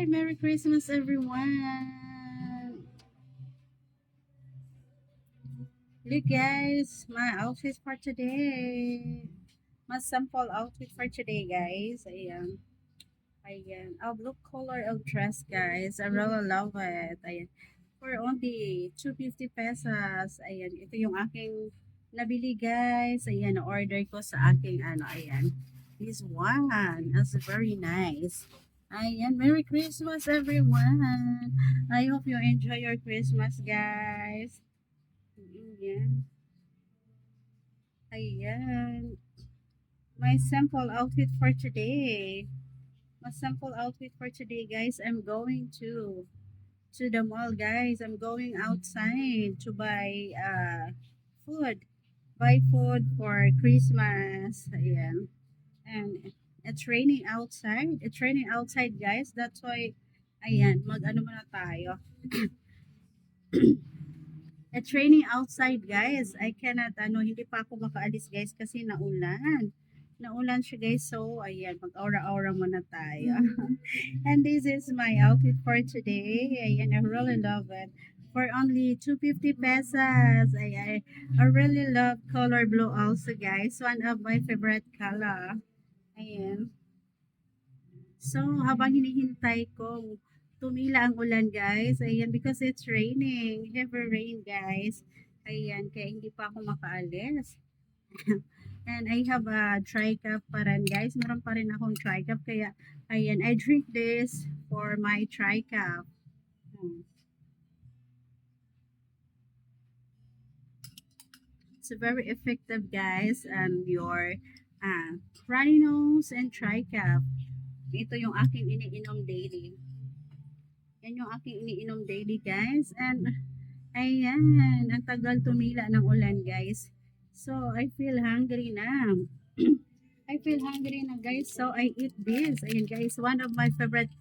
Merry Christmas, everyone! Look, guys, my outfit for today. My sample outfit for today, guys. Ayan. Ayan. A blue color of dress, guys. I really love it. Ayan. For only 250 pesos. Ayan. Ito yung aking nabili, guys. Ayan. Order ko sa aking, ayan. This one. That's very nice. Ayan. Merry Christmas, everyone. I hope you enjoy your Christmas, guys. Ayan. Ayan. My sample outfit for today. My sample outfit for today, guys. I'm going to the mall, guys. I'm going outside to buy food. Buy food for Christmas. Ayan. And it's raining outside. It's raining outside, guys. That's why ayan, mag-ano muna tayo. It's raining outside, guys. I cannot, hindi pa ako makaalis, guys, kasi naulan. Naulan siya, guys. So, ayan, mag-aura-aura muna tayo. And this is my outfit for today. Ayan, I really love it. For only 250 pesos. I really love color blue also, guys. One of my favorite color. Ayan. So, habang hinihintay ko, tumila ang ulan, guys. Ayan, because it's raining. Heavy rain, guys. Ayan, kaya hindi pa ako makaalis. And I have a dry cup pa rin, guys. Meron pa rin akong dry cup. Kaya, ayan, I drink this for my dry cup. Hmm. It's very effective, guys. And your runny nose and dry cup. Ito yung aking iniinom daily. Yan yung aking iniinom daily, guys. And, ayan, ang tagal tumila ng ulan, guys. So, I feel hungry na. I feel hungry na, guys. So, I eat this. Ayan, guys. One of my favorite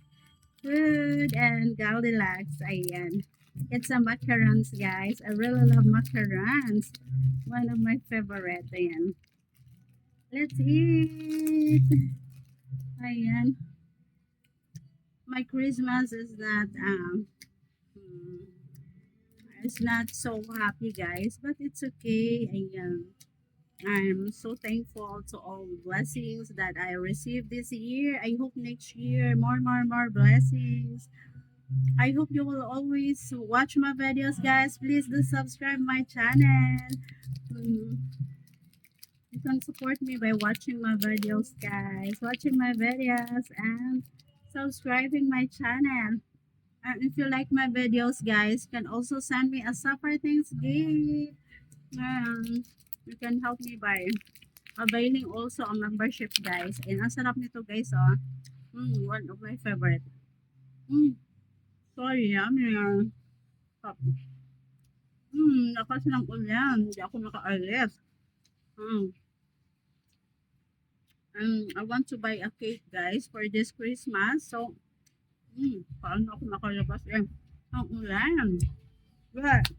food and Goldilocks. Ayan. It's a macarons, guys. I really love macarons. One of my favorite. Ayan. Let's eat. Ayan. My Christmas is not, it's not so happy, guys, but it's okay. I'm so thankful to all blessings that I received this year. I hope next year more blessings. I hope you will always watch my videos, guys. Please do subscribe my channel. Mm, You can support me by watching my videos, guys. Watching my videos and subscribing my channel. And if you like my videos, guys, can also send me a super thanks gift. You can help me by availing also a membership, guys. And ang sarap nito, guys, oh. One of my favorite. Sorry, yummy. Lakas ng ulan. Hindi ako makaalis. Mm. I want to buy a cake, guys, for this Christmas. So, paano ako nakalabas? Ang ulan. But,